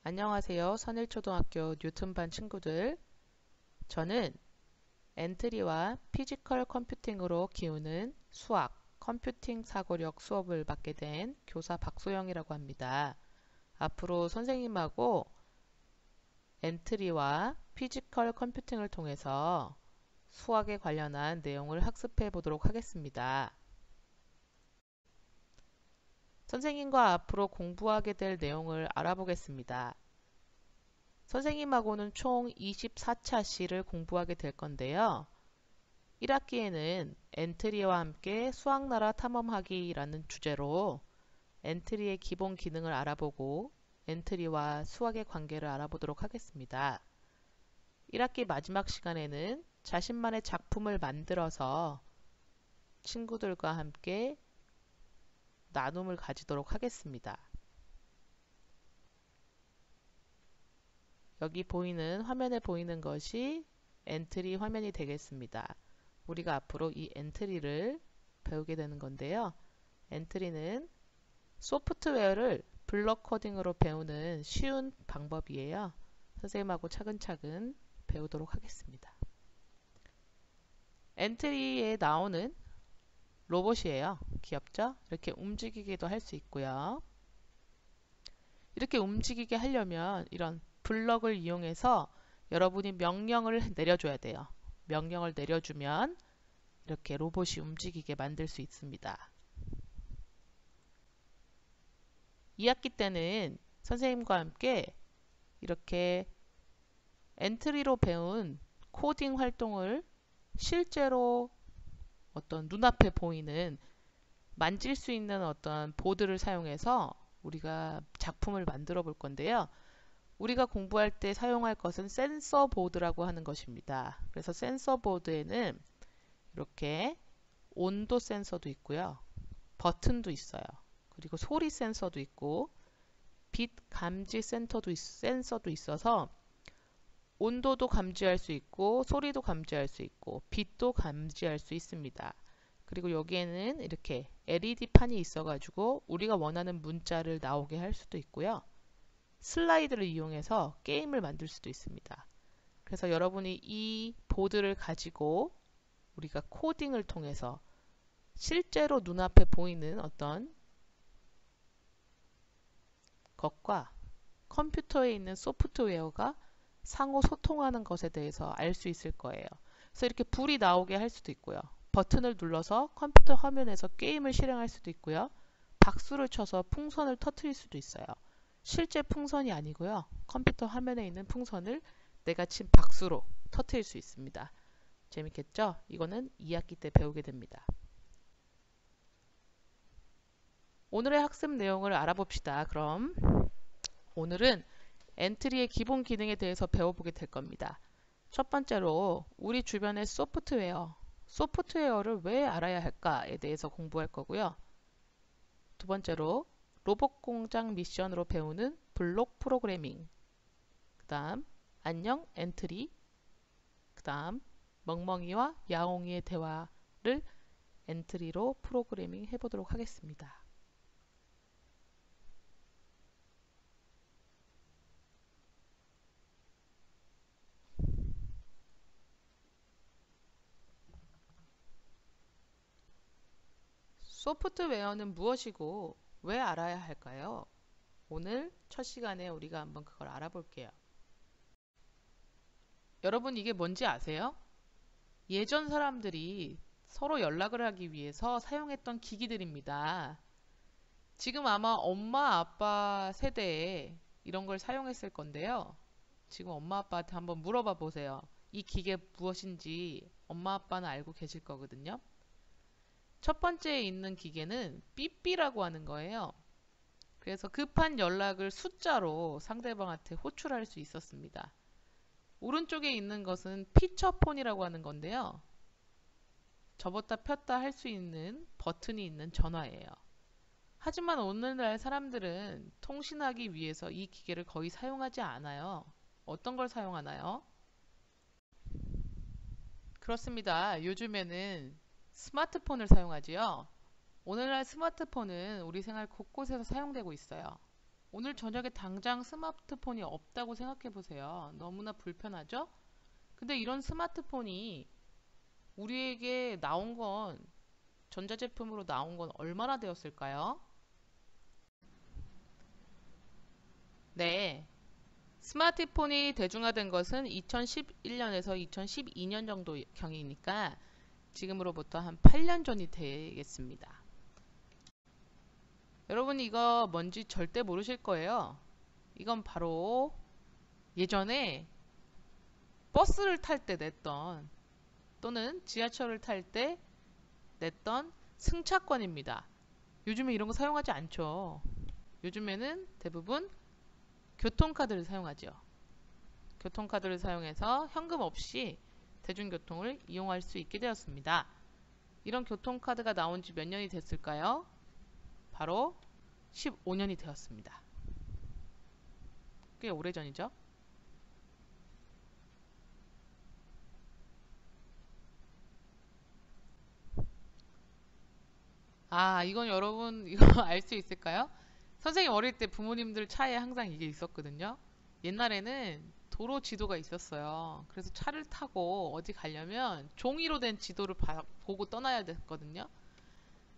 안녕하세요. 선일초등학교 뉴턴반 친구들. 저는 엔트리와 피지컬 컴퓨팅으로 키우는 수학, 컴퓨팅 사고력 수업을 맡게 된 교사 박소영이라고 합니다. 앞으로 선생님하고 엔트리와 피지컬 컴퓨팅을 통해서 수학에 관련한 내용을 학습해 보도록 하겠습니다. 선생님과 앞으로 공부하게 될 내용을 알아보겠습니다. 선생님하고는 총 24차시를 공부하게 될 건데요. 1학기에는 엔트리와 함께 수학나라 탐험하기라는 주제로 엔트리의 기본 기능을 알아보고 엔트리와 수학의 관계를 알아보도록 하겠습니다. 1학기 마지막 시간에는 자신만의 작품을 만들어서 친구들과 함께 나눔을 가지도록 하겠습니다. 여기 보이는 화면에 보이는 것이 엔트리 화면이 되겠습니다. 우리가 앞으로 이 엔트리를 배우게 되는 건데요. 엔트리는 소프트웨어를 블럭 코딩으로 배우는 쉬운 방법이에요. 선생님하고 차근차근 배우도록 하겠습니다. 엔트리에 나오는 로봇이에요. 귀엽죠? 이렇게 움직이기도 할 수 있고요. 이렇게 움직이게 하려면 이런 블럭을 이용해서 여러분이 명령을 내려줘야 돼요. 명령을 내려주면 이렇게 로봇이 움직이게 만들 수 있습니다. 2학기 때는 선생님과 함께 이렇게 엔트리로 배운 코딩 활동을 실제로 어떤 눈앞에 보이는 만질 수 있는 어떤 보드를 사용해서 우리가 작품을 만들어 볼 건데요. 우리가 공부할 때 사용할 것은 센서 보드라고 하는 것입니다. 그래서 센서 보드에는 이렇게 온도 센서도 있고요. 버튼도 있어요. 그리고 소리 센서도 있고 빛 감지 센서도 있어서 온도도 감지할 수 있고 소리도 감지할 수 있고 빛도 감지할 수 있습니다. 그리고 여기에는 이렇게 LED판이 있어가지고 우리가 원하는 문자를 나오게 할 수도 있고요. 슬라이드를 이용해서 게임을 만들 수도 있습니다. 그래서 여러분이 이 보드를 가지고 우리가 코딩을 통해서 실제로 눈앞에 보이는 어떤 것과 컴퓨터에 있는 소프트웨어가 상호 소통하는 것에 대해서 알 수 있을 거예요. 그래서 이렇게 불이 나오게 할 수도 있고요. 버튼을 눌러서 컴퓨터 화면에서 게임을 실행할 수도 있고요. 박수를 쳐서 풍선을 터뜨릴 수도 있어요. 실제 풍선이 아니고요. 컴퓨터 화면에 있는 풍선을 내가 친 박수로 터뜨릴 수 있습니다. 재밌겠죠? 이거는 2학기 때 배우게 됩니다. 오늘의 학습 내용을 알아봅시다. 그럼 오늘은 엔트리의 기본 기능에 대해서 배워보게 될 겁니다. 첫 번째로 우리 주변의 소프트웨어를 왜 알아야 할까에 대해서 공부할 거고요. 두 번째로 로봇 공장 미션으로 배우는 블록 프로그래밍, 그 다음 안녕 엔트리, 그 다음 멍멍이와 야옹이의 대화를 엔트리로 프로그래밍 해보도록 하겠습니다. 소프트웨어는 무엇이고 왜 알아야 할까요? 오늘 첫 시간에 우리가 한번 그걸 알아볼게요. 여러분 이게 뭔지 아세요? 예전 사람들이 서로 연락을 하기 위해서 사용했던 기기들입니다. 지금 아마 엄마 아빠 세대에 이런 걸 사용했을 건데요. 지금 엄마 아빠한테 한번 물어봐 보세요. 이 기계 무엇인지 엄마 아빠는 알고 계실 거거든요. 첫 번째에 있는 기계는 삐삐라고 하는 거예요. 그래서 급한 연락을 숫자로 상대방한테 호출할 수 있었습니다. 오른쪽에 있는 것은 피처폰이라고 하는 건데요. 접었다 폈다 할 수 있는 버튼이 있는 전화예요. 하지만 오늘날 사람들은 통신하기 위해서 이 기계를 거의 사용하지 않아요. 어떤 걸 사용하나요? 그렇습니다. 요즘에는 스마트폰을 사용하지요. 오늘날 스마트폰은 우리 생활 곳곳에서 사용되고 있어요. 오늘 저녁에 당장 스마트폰이 없다고 생각해 보세요. 너무나 불편하죠? 근데 이런 스마트폰이 우리에게 나온 건, 전자제품으로 나온 건 얼마나 되었을까요? 네. 스마트폰이 대중화된 것은 2011년에서 2012년 정도 경이니까 지금으로부터 한 8년 전이 되겠습니다. 여러분 이거 뭔지 절대 모르실 거예요. 이건 바로 예전에 버스를 탈 때 냈던 또는 지하철을 탈 때 냈던 승차권입니다. 요즘에 이런 거 사용하지 않죠. 요즘에는 대부분 교통카드를 사용하죠. 교통카드를 사용해서 현금 없이 대중교통을 이용할 수 있게 되었습니다. 이런 교통카드가 나온 지 몇 년이 됐을까요? 바로 15년이 되었습니다. 꽤 오래전이죠. 아, 이건 여러분 이거 알 수 있을까요? 선생님 어릴 때 부모님들 차에 항상 이게 있었거든요. 옛날에는 도로 지도가 있었어요. 그래서 차를 타고 어디 가려면 종이로 된 지도를 보고 떠나야 됐거든요.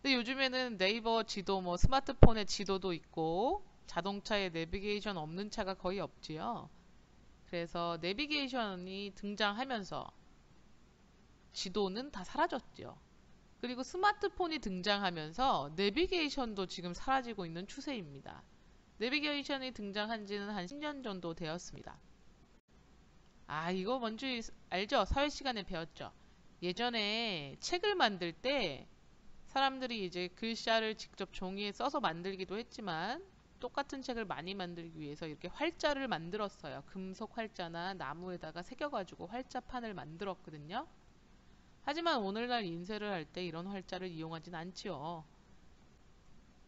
근데 요즘에는 네이버 지도, 뭐 스마트폰의 지도도 있고 자동차에 내비게이션 없는 차가 거의 없지요. 그래서 내비게이션이 등장하면서 지도는 다 사라졌죠. 그리고 스마트폰이 등장하면서 내비게이션도 지금 사라지고 있는 추세입니다. 내비게이션이 등장한 지는 한 10년 정도 되었습니다. 아, 이거 뭔지 알죠? 사회 시간에 배웠죠? 예전에 책을 만들 때 사람들이 이제 글자를 직접 종이에 써서 만들기도 했지만 똑같은 책을 많이 만들기 위해서 이렇게 활자를 만들었어요. 금속 활자나 나무에다가 새겨가지고 활자판을 만들었거든요. 하지만 오늘날 인쇄를 할 때 이런 활자를 이용하진 않지요.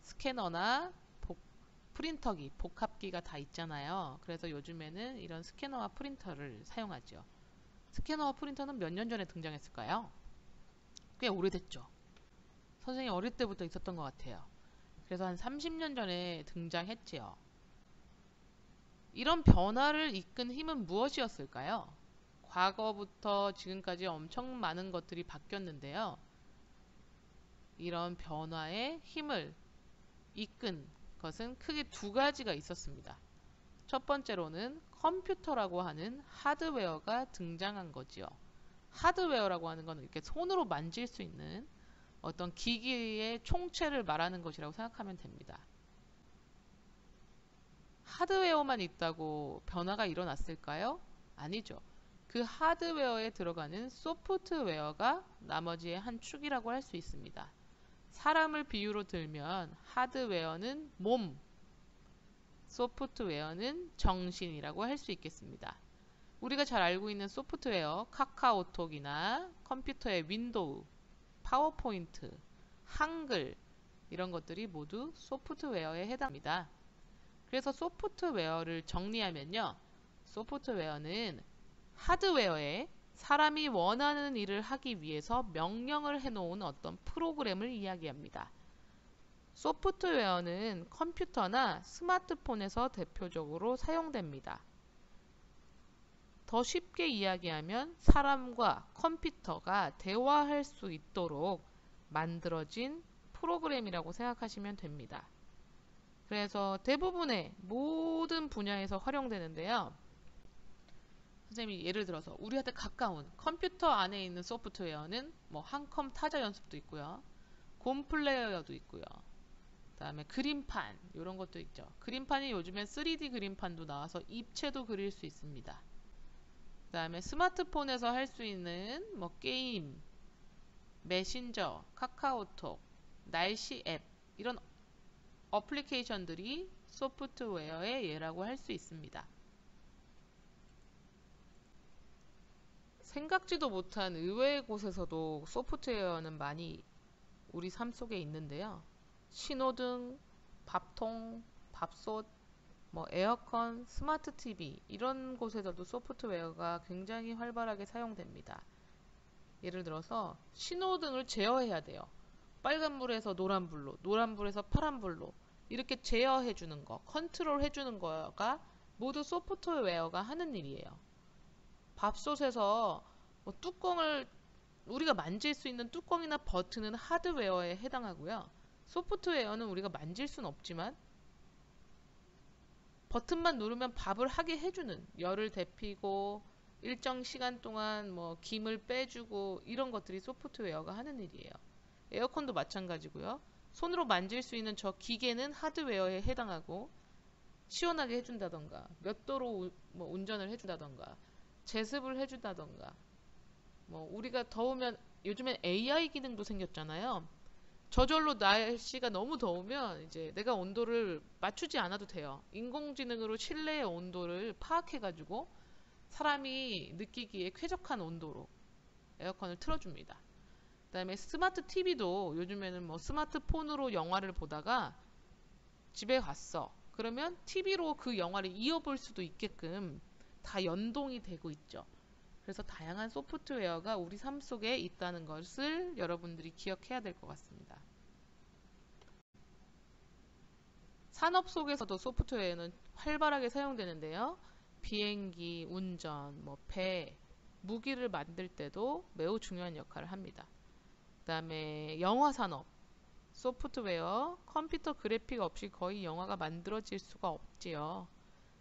스캐너나 프린터기, 복합기가 다 있잖아요. 그래서 요즘에는 이런 스캐너와 프린터를 사용하죠. 스캐너와 프린터는 몇 년 전에 등장했을까요? 꽤 오래됐죠. 선생님 어릴 때부터 있었던 것 같아요. 그래서 한 30년 전에 등장했지요. 이런 변화를 이끈 힘은 무엇이었을까요? 과거부터 지금까지 엄청 많은 것들이 바뀌었는데요. 이런 변화의 힘을 이끈 것은 크게 두 가지가 있었습니다. 첫 번째로는 컴퓨터라고 하는 하드웨어가 등장한 거지요. 하드웨어라고 하는 것은 이렇게 손으로 만질 수 있는 어떤 기기의 총체를 말하는 것이라고 생각하면 됩니다. 하드웨어만 있다고 변화가 일어났을까요? 아니죠. 그 하드웨어에 들어가는 소프트웨어가 나머지의 한 축이라고 할 수 있습니다. 사람을 비유로 들면 하드웨어는 몸, 소프트웨어는 정신이라고 할 수 있겠습니다. 우리가 잘 알고 있는 소프트웨어, 카카오톡이나 컴퓨터의 윈도우, 파워포인트, 한글 이런 것들이 모두 소프트웨어에 해당합니다. 그래서 소프트웨어를 정리하면요. 소프트웨어는 하드웨어에 사람이 원하는 일을 하기 위해서 명령을 해놓은 어떤 프로그램을 이야기합니다. 소프트웨어는 컴퓨터나 스마트폰에서 대표적으로 사용됩니다. 더 쉽게 이야기하면 사람과 컴퓨터가 대화할 수 있도록 만들어진 프로그램이라고 생각하시면 됩니다. 그래서 대부분의 모든 분야에서 활용되는데요. 선생님이 예를 들어서 우리한테 가까운 컴퓨터 안에 있는 소프트웨어는 뭐 한컴 타자 연습도 있고요. 곰 플레이어도 있고요. 그 다음에 그림판 이런 것도 있죠. 그림판이 요즘엔 3D 그림판도 나와서 입체도 그릴 수 있습니다. 그 다음에 스마트폰에서 할 수 있는 뭐 게임, 메신저, 카카오톡, 날씨 앱 이런 어플리케이션들이 소프트웨어의 예라고 할 수 있습니다. 생각지도 못한 의외의 곳에서도 소프트웨어는 많이 우리 삶 속에 있는데요. 신호등, 밥통, 밥솥, 뭐 에어컨, 스마트 TV 이런 곳에서도 소프트웨어가 굉장히 활발하게 사용됩니다. 예를 들어서 신호등을 제어해야 돼요. 빨간불에서 노란불로, 노란불에서 파란불로 이렇게 제어해 주는 거, 컨트롤 해 주는 거가 모두 소프트웨어가 하는 일이에요. 밥솥에서 뭐 뚜껑을 우리가 만질 수 있는 뚜껑이나 버튼은 하드웨어에 해당하고요. 소프트웨어는 우리가 만질 수는 없지만 버튼만 누르면 밥을 하게 해주는, 열을 데피고 일정 시간 동안 뭐 김을 빼주고 이런 것들이 소프트웨어가 하는 일이에요. 에어컨도 마찬가지고요. 손으로 만질 수 있는 저 기계는 하드웨어에 해당하고 시원하게 해준다던가 몇 도로 뭐 운전을 해준다던가 제습을 해준다던가 뭐 우리가 더우면 요즘엔 AI 기능도 생겼잖아요. 저절로 날씨가 너무 더우면 이제 내가 온도를 맞추지 않아도 돼요. 인공지능으로 실내의 온도를 파악해가지고 사람이 느끼기에 쾌적한 온도로 에어컨을 틀어줍니다. 그다음에 스마트 TV도 요즘에는 뭐 스마트폰으로 영화를 보다가 집에 갔어. 그러면 TV로 그 영화를 이어볼 수도 있게끔 다 연동이 되고 있죠. 그래서 다양한 소프트웨어가 우리 삶 속에 있다는 것을 여러분들이 기억해야 될 것 같습니다. 산업 속에서도 소프트웨어는 활발하게 사용되는데요. 비행기, 운전, 뭐 배, 무기를 만들 때도 매우 중요한 역할을 합니다. 그 다음에 영화 산업, 소프트웨어, 컴퓨터 그래픽 없이 거의 영화가 만들어질 수가 없지요.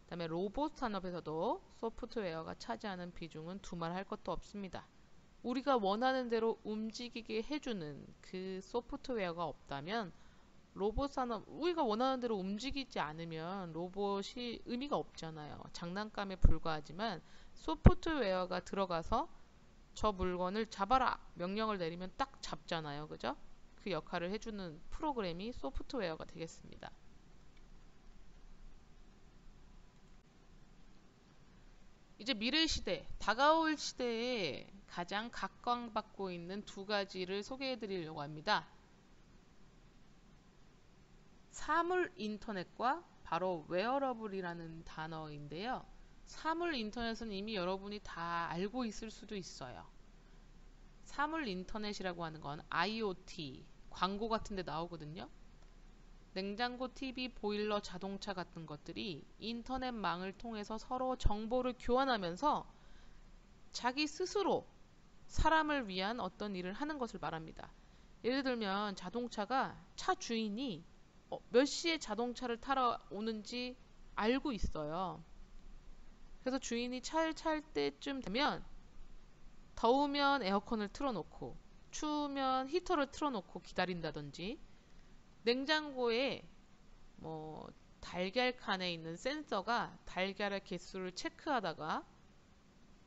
그 다음에 로봇 산업에서도 소프트웨어가 차지하는 비중은 두말할 것도 없습니다. 우리가 원하는 대로 움직이게 해주는 그 소프트웨어가 없다면 로봇 산업, 우리가 원하는 대로 움직이지 않으면 로봇이 의미가 없잖아요. 장난감에 불과하지만 소프트웨어가 들어가서 저 물건을 잡아라! 명령을 내리면 딱 잡잖아요. 그죠? 그 역할을 해주는 프로그램이 소프트웨어가 되겠습니다. 이제 미래 시대, 다가올 시대에 가장 각광받고 있는 두 가지를 소개해 드리려고 합니다. 사물 인터넷과 바로 웨어러블이라는 단어인데요. 사물 인터넷은 이미 여러분이 다 알고 있을 수도 있어요. 사물 인터넷이라고 하는 건 IoT, 광고 같은 데 나오거든요. 냉장고, TV, 보일러, 자동차 같은 것들이 인터넷망을 통해서 서로 정보를 교환하면서 자기 스스로 사람을 위한 어떤 일을 하는 것을 말합니다. 예를 들면 자동차가 차 주인이 몇 시에 자동차를 타러 오는지 알고 있어요. 그래서 주인이 차를 찰 때쯤 되면 더우면 에어컨을 틀어놓고 추우면 히터를 틀어놓고 기다린다든지 냉장고에 뭐 달걀 칸에 있는 센서가 달걀의 개수를 체크하다가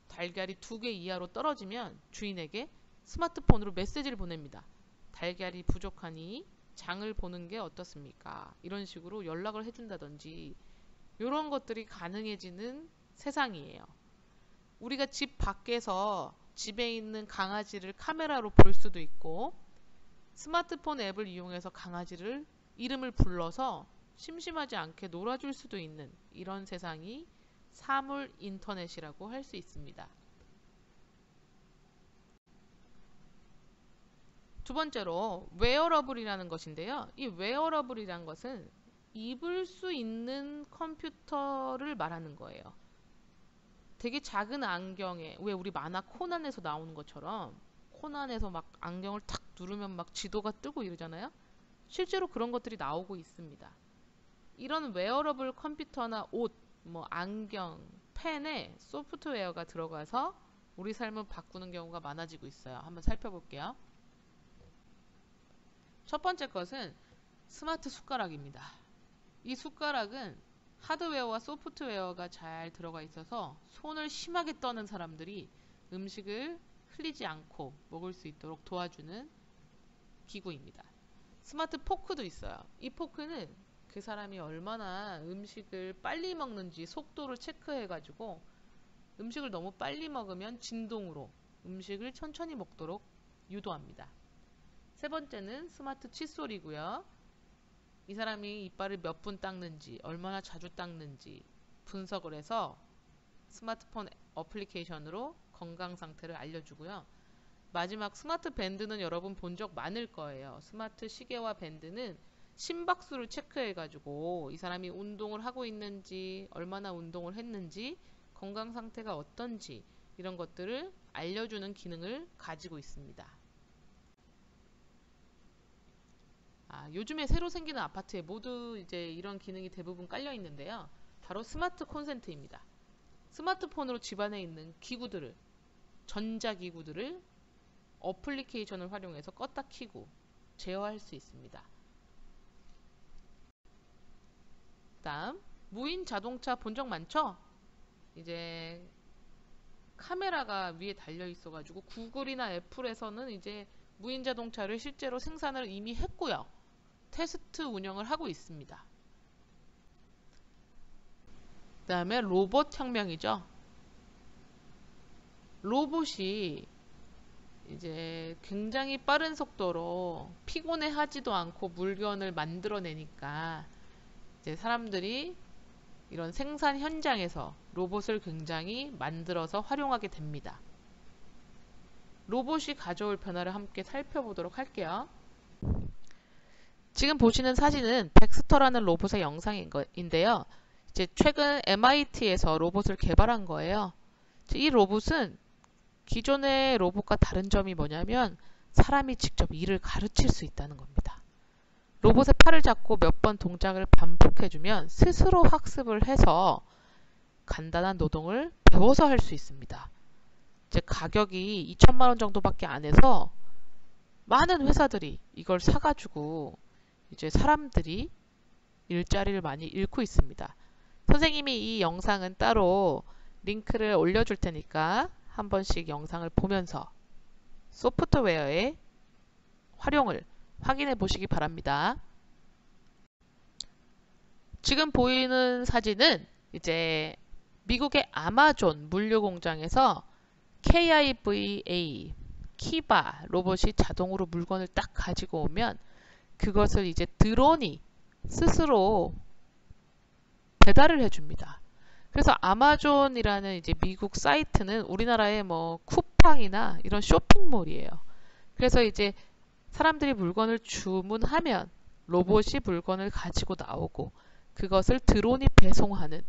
달걀이 2개 이하로 떨어지면 주인에게 스마트폰으로 메시지를 보냅니다. 달걀이 부족하니 장을 보는 게 어떻습니까? 이런 식으로 연락을 해준다든지 이런 것들이 가능해지는 세상이에요. 우리가 집 밖에서 집에 있는 강아지를 카메라로 볼 수도 있고 스마트폰 앱을 이용해서 강아지를 이름을 불러서 심심하지 않게 놀아줄 수도 있는 이런 세상이 사물 인터넷이라고 할 수 있습니다. 두 번째로 웨어러블이라는 것인데요. 이 웨어러블이라는 것은 입을 수 있는 컴퓨터를 말하는 거예요. 되게 작은 안경에 왜 우리 만화 코난에서 나오는 것처럼 코난에서 막 안경을 탁 누르면 막 지도가 뜨고 이러잖아요. 실제로 그런 것들이 나오고 있습니다. 이런 웨어러블 컴퓨터나 옷, 뭐 안경, 펜에 소프트웨어가 들어가서 우리 삶을 바꾸는 경우가 많아지고 있어요. 한번 살펴볼게요. 첫 번째 것은 스마트 숟가락입니다. 이 숟가락은 하드웨어와 소프트웨어가 잘 들어가 있어서 손을 심하게 떠는 사람들이 음식을 흘리지 않고 먹을 수 있도록 도와주는 기구입니다. 스마트 포크도 있어요. 이 포크는 그 사람이 얼마나 음식을 빨리 먹는지 속도를 체크해가지고 음식을 너무 빨리 먹으면 진동으로 음식을 천천히 먹도록 유도합니다. 세 번째는 스마트 칫솔이고요. 이 사람이 이빨을 몇 분 닦는지, 얼마나 자주 닦는지 분석을 해서 스마트폰 어플리케이션으로 건강 상태를 알려주고요. 마지막 스마트 밴드는 여러분 본 적 많을 거예요. 스마트 시계와 밴드는 심박수를 체크해가지고 이 사람이 운동을 하고 있는지, 얼마나 운동을 했는지, 건강 상태가 어떤지 이런 것들을 알려주는 기능을 가지고 있습니다. 요즘에 새로 생기는 아파트에 모두 이제 이런 기능이 대부분 깔려 있는데요. 바로 스마트 콘센트입니다. 스마트폰으로 집안에 있는 기구들을, 전자기구들을 어플리케이션을 활용해서 껐다 켜고 제어할 수 있습니다. 다음, 무인 자동차 본 적 많죠? 이제 카메라가 위에 달려 있어가지고 구글이나 애플에서는 이제 무인 자동차를 실제로 생산을 이미 했고요. 테스트 운영을 하고 있습니다. 그 다음에 로봇 혁명이죠. 로봇이 이제 굉장히 빠른 속도로 피곤해 하지도 않고 물건을 만들어내니까 이제 사람들이 이런 생산 현장에서 로봇을 굉장히 만들어서 활용하게 됩니다. 로봇이 가져올 변화를 함께 살펴보도록 할게요. 지금 보시는 사진은 덱스터라는 로봇의 영상인데요. 이제 최근 MIT에서 로봇을 개발한 거예요. 이 로봇은 기존의 로봇과 다른 점이 뭐냐면 사람이 직접 일을 가르칠 수 있다는 겁니다. 로봇의 팔을 잡고 몇 번 동작을 반복해주면 스스로 학습을 해서 간단한 노동을 배워서 할 수 있습니다. 이제 가격이 2천만 원 정도밖에 안 해서 많은 회사들이 이걸 사가지고 이제 사람들이 일자리를 많이 잃고 있습니다. 선생님이 이 영상은 따로 링크를 올려줄 테니까 한 번씩 영상을 보면서 소프트웨어의 활용을 확인해 보시기 바랍니다. 지금 보이는 사진은 이제 미국의 아마존 물류 공장에서 KIVA, 키바 로봇이 자동으로 물건을 딱 가지고 오면 그것을 이제 드론이 스스로 배달을 해줍니다. 그래서 아마존이라는 이제 미국 사이트는 우리나라의 뭐 쿠팡이나 이런 쇼핑몰이에요. 그래서 이제 사람들이 물건을 주문하면 로봇이 물건을 가지고 나오고 그것을 드론이 배송하는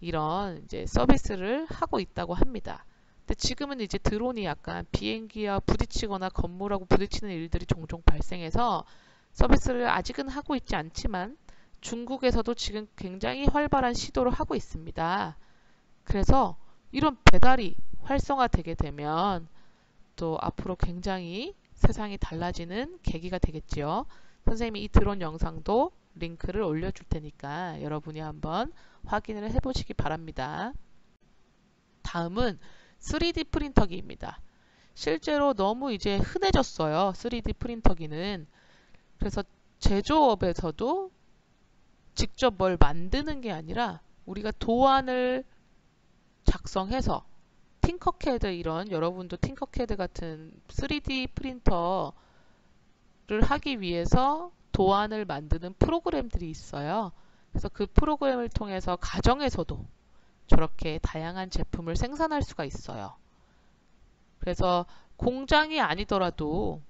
이런 이제 서비스를 하고 있다고 합니다. 근데 지금은 이제 드론이 약간 비행기와 부딪히거나 건물하고 부딪히는 일들이 종종 발생해서 서비스를 아직은 하고 있지 않지만 중국에서도 지금 굉장히 활발한 시도를 하고 있습니다. 그래서 이런 배달이 활성화되게 되면 또 앞으로 굉장히 세상이 달라지는 계기가 되겠지요. 선생님이 이 드론 영상도 링크를 올려줄 테니까 여러분이 한번 확인을 해보시기 바랍니다. 다음은 3D 프린터기입니다. 실제로 너무 이제 흔해졌어요. 3D 프린터기는. 그래서 제조업에서도 직접 뭘 만드는 게 아니라 우리가 도안을 작성해서 팅커캐드 이런 여러분도 팅커캐드 같은 3D 프린터를 하기 위해서 도안을 만드는 프로그램들이 있어요. 그래서 그 프로그램을 통해서 가정에서도 저렇게 다양한 제품을 생산할 수가 있어요. 그래서 공장이 아니더라도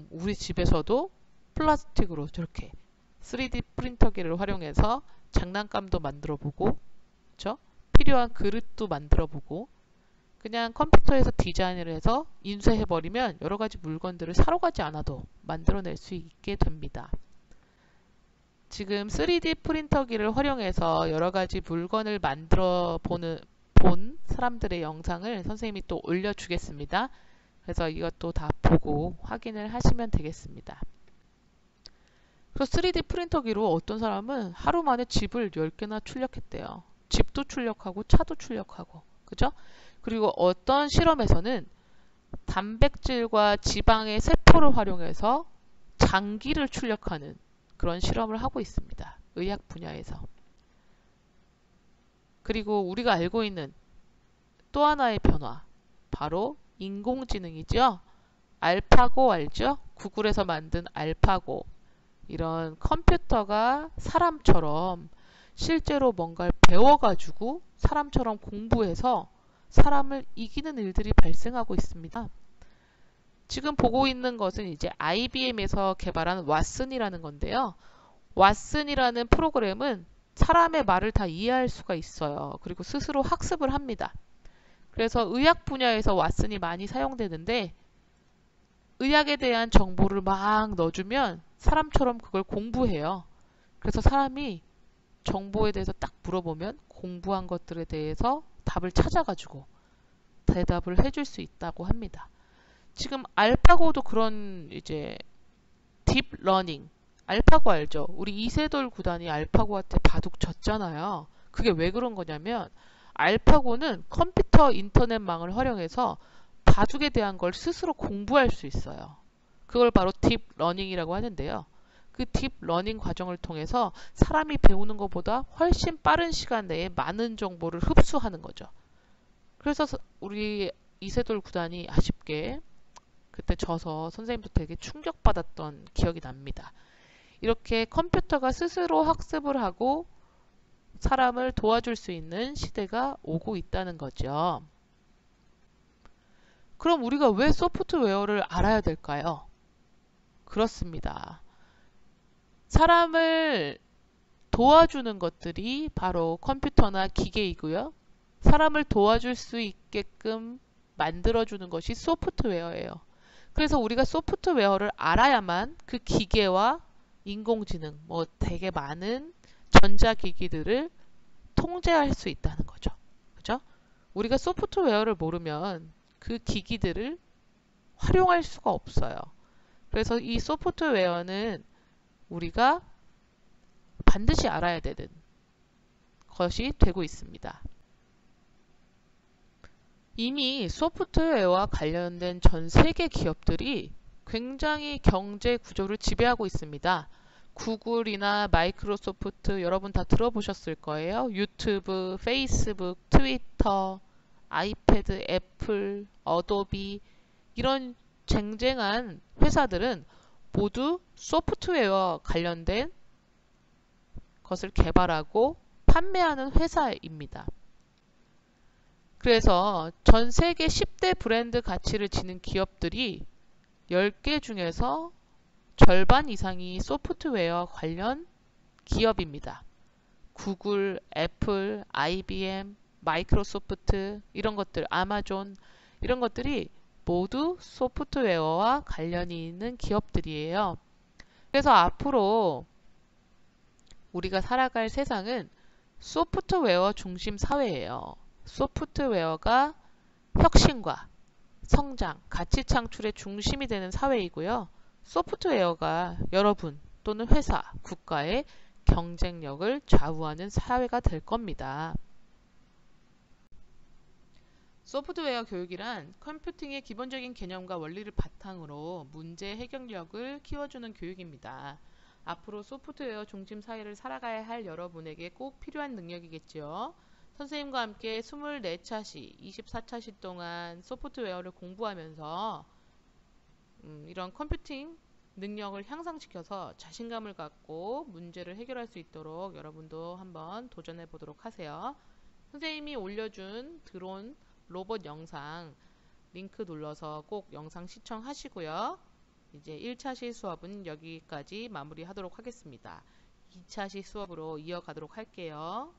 우리 집에서도 플라스틱으로 저렇게 3D 프린터기를 활용해서 장난감도 만들어 보고 그렇죠? 필요한 그릇도 만들어 보고 그냥 컴퓨터에서 디자인을 해서 인쇄해 버리면 여러 가지 물건들을 사러 가지 않아도 만들어낼 수 있게 됩니다. 지금 3D 프린터기를 활용해서 여러 가지 물건을 만들어 본 사람들의 영상을 선생님이 또 올려주겠습니다. 그래서 이것도 다 보고 확인을 하시면 되겠습니다. 그래서 3D 프린터기로 어떤 사람은 하루 만에 집을 10개나 출력했대요. 집도 출력하고 차도 출력하고 그죠? 그리고 어떤 실험에서는 단백질과 지방의 세포를 활용해서 장기를 출력하는 그런 실험을 하고 있습니다. 의학 분야에서. 그리고 우리가 알고 있는 또 하나의 변화, 바로 인공지능이죠. 알파고 알죠? 구글에서 만든 알파고. 이런 컴퓨터가 사람처럼 실제로 뭔가를 배워가지고 사람처럼 공부해서 사람을 이기는 일들이 발생하고 있습니다. 지금 보고 있는 것은 이제 IBM에서 개발한 왓슨이라는 건데요. 왓슨이라는 프로그램은 사람의 말을 다 이해할 수가 있어요. 그리고 스스로 학습을 합니다. 그래서 의학 분야에서 왓슨이 많이 사용되는데 의학에 대한 정보를 막 넣어주면 사람처럼 그걸 공부해요. 그래서 사람이 정보에 대해서 딱 물어보면 공부한 것들에 대해서 답을 찾아가지고 대답을 해줄 수 있다고 합니다. 지금 알파고도 그런 이제 딥러닝, 알파고 알죠? 우리 이세돌 구단이 알파고한테 바둑 졌잖아요. 그게 왜 그런 거냐면 알파고는 컴퓨터 인터넷망을 활용해서 바둑에 대한 걸 스스로 공부할 수 있어요. 그걸 바로 딥러닝이라고 하는데요. 그 딥러닝 과정을 통해서 사람이 배우는 것보다 훨씬 빠른 시간 내에 많은 정보를 흡수하는 거죠. 그래서 우리 이세돌 구단이 아쉽게 그때 져서 선생님도 되게 충격받았던 기억이 납니다. 이렇게 컴퓨터가 스스로 학습을 하고 사람을 도와줄 수 있는 시대가 오고 있다는 거죠. 그럼 우리가 왜 소프트웨어를 알아야 될까요? 그렇습니다. 사람을 도와주는 것들이 바로 컴퓨터나 기계이고요. 사람을 도와줄 수 있게끔 만들어주는 것이 소프트웨어예요. 그래서 우리가 소프트웨어를 알아야만 그 기계와 인공지능, 뭐 되게 많은 전자기기들을 통제할 수 있다는 거죠. 그죠? 우리가 소프트웨어를 모르면 그 기기들을 활용할 수가 없어요. 그래서 이 소프트웨어는 우리가 반드시 알아야 되는 것이 되고 있습니다. 이미 소프트웨어와 관련된 전 세계 기업들이 굉장히 경제 구조를 지배하고 있습니다. 구글이나 마이크로소프트 여러분 다 들어보셨을 거예요. 유튜브, 페이스북, 트위터, 아이패드, 애플, 어도비 이런 쟁쟁한 회사들은 모두 소프트웨어 관련된 것을 개발하고 판매하는 회사입니다. 그래서 전 세계 10대 브랜드 가치를 지닌 기업들이 10개 중에서 절반 이상이 소프트웨어 관련 기업입니다. 구글, 애플, IBM, 마이크로소프트 이런 것들, 아마존 이런 것들이 모두 소프트웨어와 관련이 있는 기업들이에요. 그래서 앞으로 우리가 살아갈 세상은 소프트웨어 중심 사회예요. 소프트웨어가 혁신과 성장, 가치 창출의 중심이 되는 사회이고요. 소프트웨어가 여러분 또는 회사, 국가의 경쟁력을 좌우하는 사회가 될 겁니다. 소프트웨어 교육이란 컴퓨팅의 기본적인 개념과 원리를 바탕으로 문제 해결력을 키워주는 교육입니다. 앞으로 소프트웨어 중심 사회를 살아가야 할 여러분에게 꼭 필요한 능력이겠죠. 선생님과 함께 24차시, 24차시 동안 소프트웨어를 공부하면서 이런 컴퓨팅 능력을 향상시켜서 자신감을 갖고 문제를 해결할 수 있도록 여러분도 한번 도전해 보도록 하세요. 선생님이 올려준 드론 로봇 영상 링크 눌러서 꼭 영상 시청하시고요. 이제 1차시 수업은 여기까지 마무리하도록 하겠습니다. 2차시 수업으로 이어가도록 할게요.